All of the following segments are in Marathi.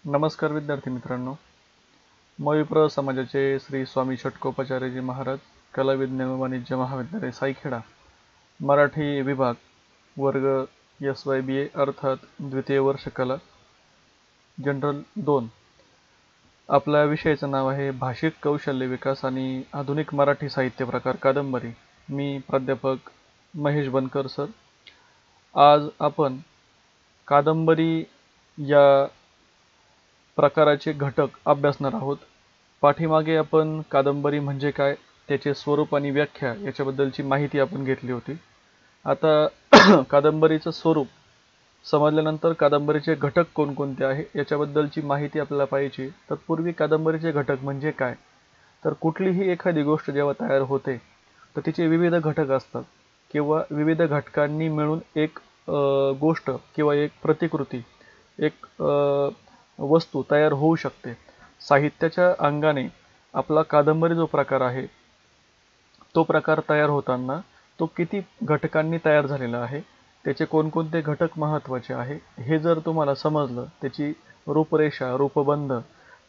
नमस्कार विद्यार्थी मित्रांनो. मविप्र समाजाचे श्री स्वामी षटकोपाचार्यजी महाराज कला विज्ञान व वाणिज्य महाविद्यालय सायखेडा मराठी विभाग वर्ग SYBA अर्थात द्वितीय वर्ष कला जनरल 2. आपल्या विषयाचं नाव आहे भाषिक कौशल्य विकास आणि आधुनिक मराठी साहित्य प्रकार कादंबरी. मी प्राध्यापक महेश बनकर सर. आज आपण कादंबरी या प्रकाराचे घटक अभ्यासणार आहोत. पाठीमागे आपण कादंबरी म्हणजे काय, त्याचे स्वरूप आणि व्याख्या याच्याबद्दलची माहिती आपण घेतली होती. आता कादंबरीचं स्वरूप समजल्यानंतर कादंबरीचे घटक कोणकोणते आहे याच्याबद्दलची माहिती आपल्याला पाहिजे. तत्पूर्वी कादंबरीचे घटक म्हणजे काय, तर कुठलीही एखादी गोष्ट जेव्हा तयार होते तर तिचे विविध घटक असतात किंवा विविध घटकांनी मिळून एक गोष्ट किंवा एक प्रतिकृती, एक वस्तू तयार होऊ शकते. साहित्याच्या अंगाने आपला कादंबरी जो प्रकार आहे तो प्रकार तयार होताना तो किती घटकांनी तयार झालेला आहे, त्याचे कोणकोणते घटक महत्त्वाचे आहे हे जर तुम्हाला समजलं, त्याची रूपरेषा, रूपबंध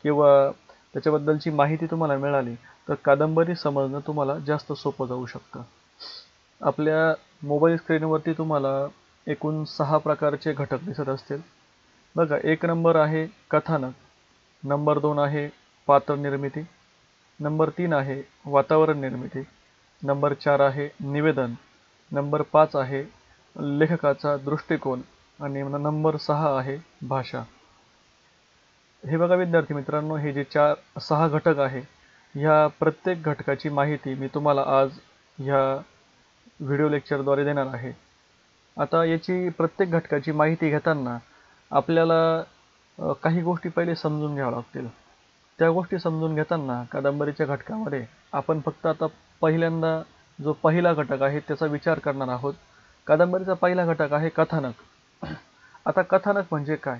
किंवा त्याच्याबद्दलची माहिती तुम्हाला मिळाली तर कादंबरी समजणं तुम्हाला जास्त सोपं जाऊ शकतं. आपल्या मोबाईल स्क्रीनवरती तुम्हाला एकूण 6 प्रकारचे घटक दिसत असतील. बघा, 1 नंबर आहे कथानक, नंबर 2 आहे पात्र निर्मिती, नंबर 3 आहे वातावरण निर्मिती, नंबर 4 आहे निवेदन, नंबर 5 आहे लेखकाचा दृष्टिकोन आणि नंबर 6 आहे भाषा. हे बघा विद्यार्थी मित्रांनो, हे जे 6 घटक आहे, ह्या प्रत्येक घटकाची माहिती मी तुम्हाला आज ह्या व्हिडिओ लेक्चरद्वारे देणार आहे. आता याची प्रत्येक घटकाची माहिती घेताना आपल्याला काही गोष्टी पहिले समजून घ्याव्या लागतील. त्या गोष्टी समजून घेताना कादंबरीच्या घटकामध्ये आपण फक्त आता पहिल्यांदा जो पहिला घटक आहे त्याचा विचार करणार आहोत. कादंबरीचा पहिला घटक आहे कथानक. आता कथानक म्हणजे काय,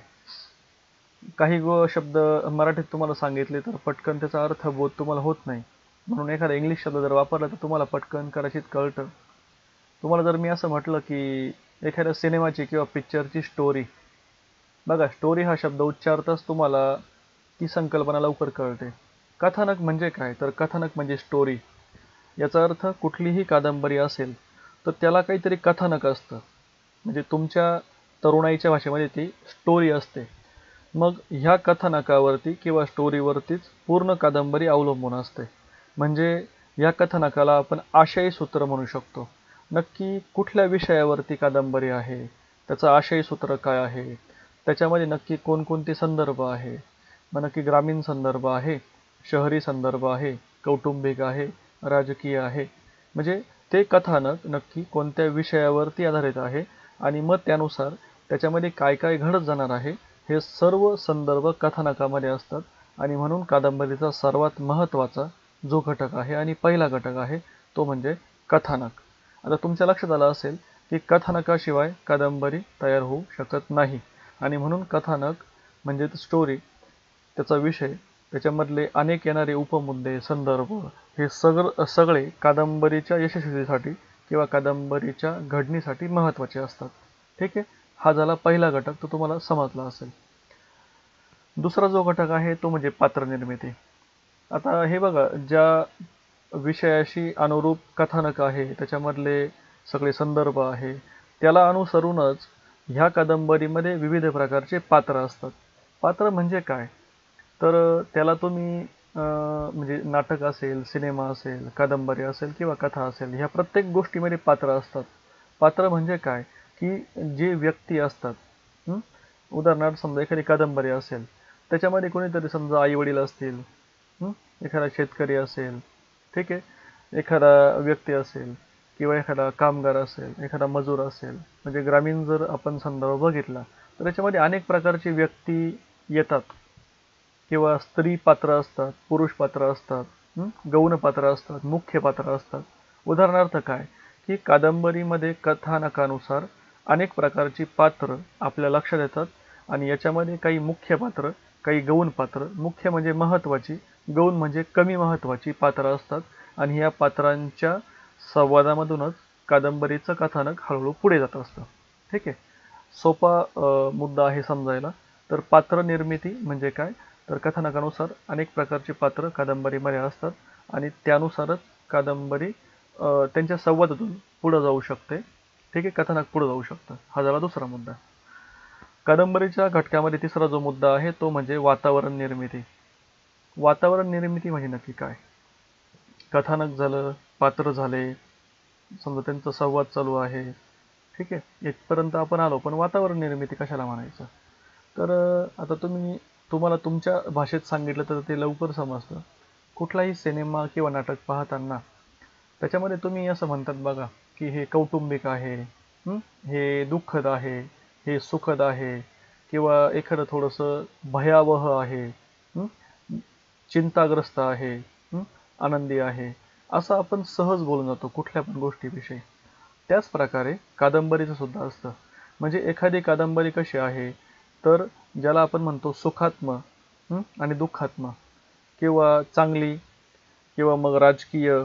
काही शब्द मराठीत तुम्हाला सांगितले तर पटकन त्याचा अर्थबोध तुम्हाला होत नाही, म्हणून एखादा इंग्लिश शब्द जर वापरला तर तुम्हाला पटकन कदाचित कळतं. तुम्हाला जर मी असं म्हटलं की एखाद्या सिनेमाची किंवा पिक्चरची स्टोरी, बघा स्टोरी हा शब्द उच्चारताच तुम्हाला ती संकल्पना लवकर कळते. कथानक म्हणजे काय, तर कथानक म्हणजे स्टोरी. याचा अर्थ कुठलीही कादंबरी असेल तर त्याला काहीतरी कथानक असतं, म्हणजे तुमच्या तरुणाईच्या भाषेमध्ये ती स्टोरी असते. मग ह्या कथानकावरती किंवा स्टोरीवरतीच पूर्ण कादंबरी अवलंबून असते. म्हणजे या कथानकाला आपण आशयी सूत्र म्हणू शकतो. नक्की कुठल्या विषयावरती कादंबरी आहे, त्याचं आशयी सूत्र काय आहे, त्याच्यामध्ये नक्की कोणकोणते संदर्भ आहे, मग नक्की ग्रामीण संदर्भ आहे, शहरी संदर्भ आहे, कौटुंबिक आहे, राजकीय आहे, म्हणजे ते कथानक नक्की कोणत्या विषयावरती आधारित आहे आणि मग त्यानुसार त्याच्यामध्ये काय काय घडत जाणार आहे हे सर्व संदर्भ कथानकामध्ये असतात. आणि म्हणून कादंबरीचा सर्वात महत्त्वाचा जो घटक आहे आणि पहिला घटक आहे तो म्हणजे कथानक. आता तुमच्या लक्षात आलं असेल की कथानकाशिवाय कादंबरी तयार होऊ शकत नाही, आणि म्हणून कथानक म्हणजे स्टोरी, त्याचा विषय, त्याच्यामधले अनेक येणारे उपमुद्दे, संदर्भ, हे सगळे कादंबरीच्या यशस्वीसाठी किंवा कादंबरीच्या घडणीसाठी महत्त्वाचे असतात. ठीक आहे, हा झाला पहिला घटक, तो तुम्हाला समजला असेल. दुसरा जो घटक आहे तो म्हणजे पात्र निर्मिती. आता हे बघा, ज्या विषयाशी अनुरूप कथानक आहे त्याच्यामधले सगळे संदर्भ आहे त्याला अनुसरूनच ह्या कादंबरीमध्ये विविध प्रकारचे पात्र असतात. पात्र म्हणजे काय, तर त्याला तुम्ही म्हणजे नाटक असेल, सिनेमा असेल, कादंबरी असेल किंवा कथा असेल, ह्या प्रत्येक गोष्टीमध्ये पात्र असतात. पात्र म्हणजे काय, की जे व्यक्ती असतात. उदाहरणार्थ समजा एखादी कादंबरी असेल, त्याच्यामध्ये कोणीतरी समजा आई वडील असतील, एखादा शेतकरी असेल, ठीक आहे, एखादा व्यक्ती असेल किंवा एखादा कामगार असेल, एखादा मजूर असेल, म्हणजे ग्रामीण जर आपण संदर्भ बघितला तर त्याच्यामध्ये अनेक प्रकारची व्यक्ती येतात किंवा स्त्री पात्र असतात, पुरुष पात्र असतात, गौण पात्र असतात, मुख्य पात्र असतात. उदाहरणार्थ काय, की कादंबरीमध्ये कथानकानुसार अनेक प्रकारची पात्र आपल्या लक्षात येतात आणि याच्यामध्ये काही मुख्य पात्र, काही गौण पात्र, मुख्य म्हणजे महत्त्वाची, गौण म्हणजे कमी महत्त्वाची पात्र असतात आणि या पात्रांच्या संवादामधूनच कादंबरीचं कथानक हळूहळू पुढे जात असतं. ठीक आहे, सोपा मुद्दा आहे समजायला. तर पात्र निर्मिती म्हणजे काय, तर कथानकानुसार अनेक प्रकारची पात्र कादंबरीमध्ये असतात आणि त्यानुसारच कादंबरी त्यांच्या संवादातून पुढे जाऊ शकते. ठीक आहे, कथानक पुढे जाऊ शकतं. हा झाला दुसरा मुद्दा. कादंबरीच्या घटकामध्ये तिसरा जो मुद्दा आहे तो म्हणजे वातावरण निर्मिती. वातावरण निर्मिती म्हणजे नक्की काय? कथानक झालं, पात्र झाले, समजा त्यांचा संवाद चालू आहे, ठीक आहे, इथपर्यंत आपण आलो, पण वातावरण निर्मिती कशाला म्हणायचं? तर आता तुम्हाला तुमच्या भाषेत सांगितलं तर ते लवकर समजतं. कुठलाही सिनेमा किंवा नाटक पाहताना त्याच्यामध्ये तुम्ही असं म्हणतात बघा की हे कौटुंबिक आहे, हे दुःखद आहे, हे सुखद आहे, किंवा एखादं थोडंसं भयावह आहे, चिंताग्रस्त आहे, आनंदी आहे, असं आपण सहज बोलून जातो कुठल्या पण गोष्टीविषयी. त्याच प्रकारे कादंबरीचं सुद्धा असतं. म्हणजे एखादी कादंबरी कशी आहे, तर ज्याला आपण म्हणतो सुखात्म आणि दुःखात्म, किंवा चांगली, किंवा मग राजकीय,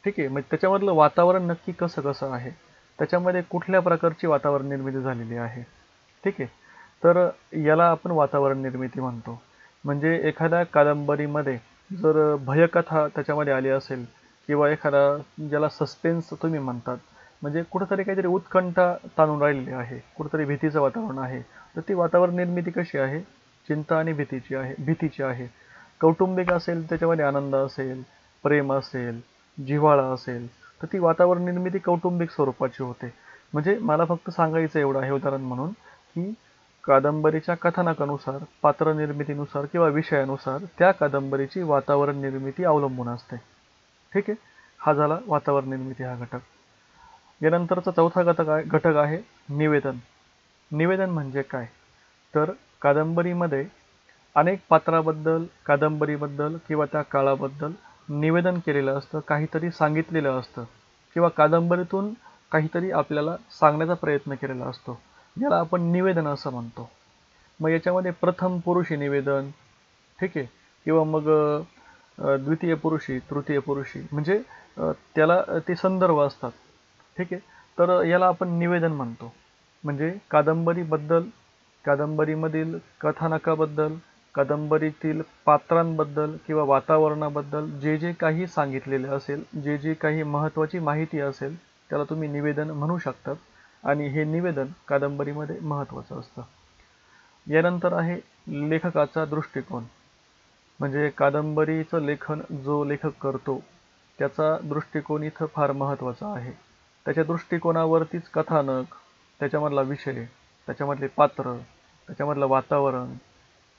ठीक आहे. मग त्याच्यामधलं वातावरण नक्की कसं कसं आहे, त्याच्यामध्ये कुठल्या प्रकारची वातावरण निर्मिती झालेली आहे, ठीक आहे. तर याला आपण वातावरण निर्मिती म्हणतो. म्हणजे एखाद्या कादंबरीमध्ये जर भयकथा त्याच्यामध्ये आली असेल, किंवा एखादा ज्याला सस्पेन्स तुम्ही म्हणतात, म्हणजे कुठंतरी काहीतरी उत्कंठा ताणून राहिलेली आहे, कुठंतरी भीतीचं वातावरण आहे, तर ती वातावरण निर्मिती कशी आहे? चिंता आणि भीतीची आहे. कौटुंबिक असेल, त्याच्यामध्ये आनंद असेल, प्रेम असेल, जिव्हाळा असेल, तर ती वातावरण निर्मिती कौटुंबिक स्वरूपाची होते. म्हणजे मला फक्त सांगायचं एवढं आहे उदाहरण म्हणून, की कादंबरीच्या कथानकानुसार, पात्र निर्मितीनुसार किंवा विषयानुसार त्या कादंबरीची वातावरण निर्मिती अवलंबून असते. ठीक आहे, हा झाला वातावरण निर्मिती हा घटक. यानंतरचा चौथा घटक आहे निवेदन. निवेदन म्हणजे काय, तर कादंबरीमध्ये अनेक पात्राबद्दल, कादंबरीबद्दल किंवा त्या काळाबद्दल निवेदन केलेलं असतं, काहीतरी सांगितलेलं असतं, किंवा कादंबरीतून काहीतरी आपल्याला सांगण्याचा प्रयत्न केलेला असतो, याला आपण निवेदन असं म्हणतो. मग याच्यामध्ये प्रथम पुरुषी निवेदन, ठीक आहे, किंवा मग द्वितीय पुरुषी, तृतीय पुरुषी, म्हणजे त्याला ते संदर्भ असतात. ठीक आहे, तर याला आपण निवेदन म्हणतो. म्हणजे कादंबरीबद्दल, कादंबरीमधील कथानकाबद्दल, कादंबरीतील पात्रांबद्दल किंवा वातावरणाबद्दल जे जे काही सांगितलेले असेल, जे जे काही महत्त्वाची माहिती असेल, त्याला तुम्ही निवेदन म्हणू शकतात. आणि हे निवेदन कादंबरीमध्ये महत्त्वाचं असतं. यानंतर आहे लेखकाचा दृष्टिकोन. म्हणजे कादंबरीचं लेखन जो लेखक करतो त्याचा दृष्टिकोन इथं फार महत्त्वाचा आहे. त्याच्या दृष्टिकोनावरतीच कथानक, त्याच्यामधला विषय, त्याच्यामधले पात्र, त्याच्यामधलं वातावरण,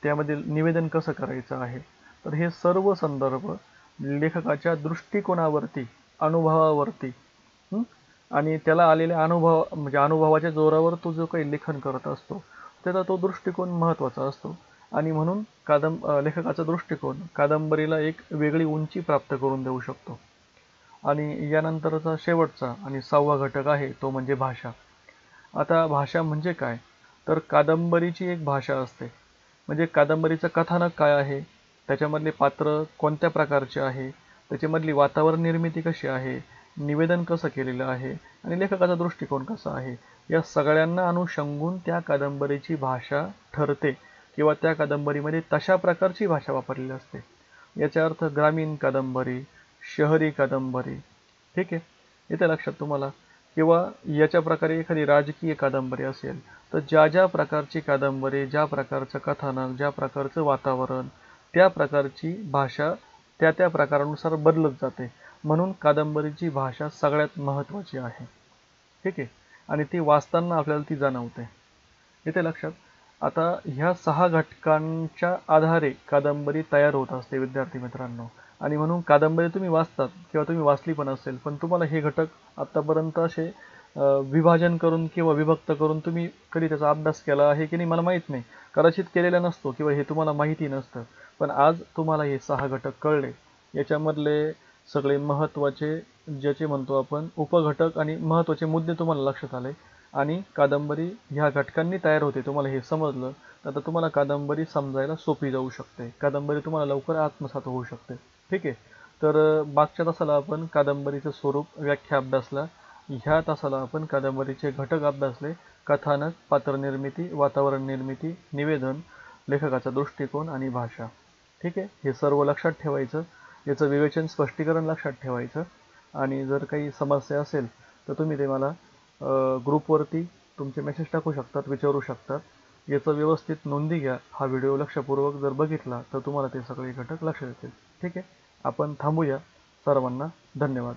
त्यामधील निवेदन कसं करायचं आहे, तर हे सर्व संदर्भ लेखकाच्या दृष्टिकोनावरती, अनुभवावरती, आणि त्याला आलेल्या म्हणजे अनुभवाच्या जोरावर तो जो काही लेखन करत असतो त्याचा तो दृष्टिकोन महत्त्वाचा असतो. आणि म्हणून लेखकाचा दृष्टिकोन कादंबरीला एक वेगळी उंची प्राप्त करून देऊ शकतो. आणि यानंतरचा शेवटचा आणि 6वा घटक आहे तो म्हणजे भाषा. आता भाषा म्हणजे काय, तर कादंबरीची एक भाषा असते. म्हणजे कादंबरीचं कथानक काय आहे, त्याच्यामधले पात्र कोणत्या प्रकारचे आहे, त्याच्यामधली वातावरण निर्मिती कशी आहे, निवेदन कसं केलेलं आहे, आणि लेखकाचा दृष्टिकोन कसा आहे, या सगळ्यांना अनुषंगून त्या कादंबरीची भाषा ठरते, किंवा त्या कादंबरीमध्ये तशा प्रकारची भाषा वापरलेली असते. याचा अर्थ ग्रामीण कादंबरी, शहरी कादंबरी, ठीक आहे, येते लक्षात तुम्हाला. किंवा याच्या प्रकारे एखादी राजकीय कादंबरी असेल, तर ज्या ज्या प्रकारची कादंबरी, ज्या प्रकारचं कथानक, ज्या प्रकारचं वातावरण, त्या प्रकारची भाषा त्या त्या प्रकारानुसार बदलत जाते. म्हणून कादंबरीची भाषा सगळ्यात महत्त्वाची आहे. ठीक आहे, आणि ती वाचताना आपल्याला ती जाणवते. येते लक्षात. आता ह्या 6 घटकांच्या आधारे कादंबरी तयार होत असते विद्यार्थी मित्रांनो. आणि म्हणून कादंबरी तुम्ही वाचतात किंवा तुम्ही वाचली पण असेल, पण तुम्हाला हे घटक आत्तापर्यंत असे विभाजन करून किंवा विभक्त करून तुम्ही कधी त्याचा अभ्यास केला आहे की नाही मला माहीत नाही. कदाचित केलेला नसतो किंवा हे तुम्हाला माहिती नसतं. पण आज तुम्हाला हे 6 घटक कळले. याच्यामधले सगळे महत्त्वाचे, ज्याचे म्हणतो आपण उपघटक, आणि महत्त्वाचे मुद्दे तुम्हाला लक्षात आले. आणि कादंबरी ह्या घटकांनी तयार होते तुम्हाला हे समजलं, तर आता तुम्हाला कादंबरी समजायला सोपी जाऊ शकते. कादंबरी तुम्हाला लवकर आत्मसात होऊ शकते. ठीक आहे, तर मागच्या तासाला आपण कादंबरीचं स्वरूप, व्याख्या अभ्यासला. ह्या तासाला आपण कादंबरीचे घटक अभ्यासले. कथानक, पात्रनिर्मिती, वातावरण निर्मिती, निवेदन, लेखकाचा दृष्टिकोन आणि भाषा. ठीक आहे, हे सर्व लक्षात ठेवायचं, याचं विवेचन स्पष्टीकरण लक्षात ठेवायचं. आणि जर काही समस्या असेल तर तुम्ही ते मला ग्रुपवरती तुमचे मेसेज टाकू शकतात, विचारू शकतात. याचं व्यवस्थित नोंदी घ्या. हा व्हिडिओ लक्षपूर्वक जर बघितला तर तुम्हाला ते सगळे घटक लक्षात येतील. ठीक आहे, आपण थांबूया. सर्वांना धन्यवाद.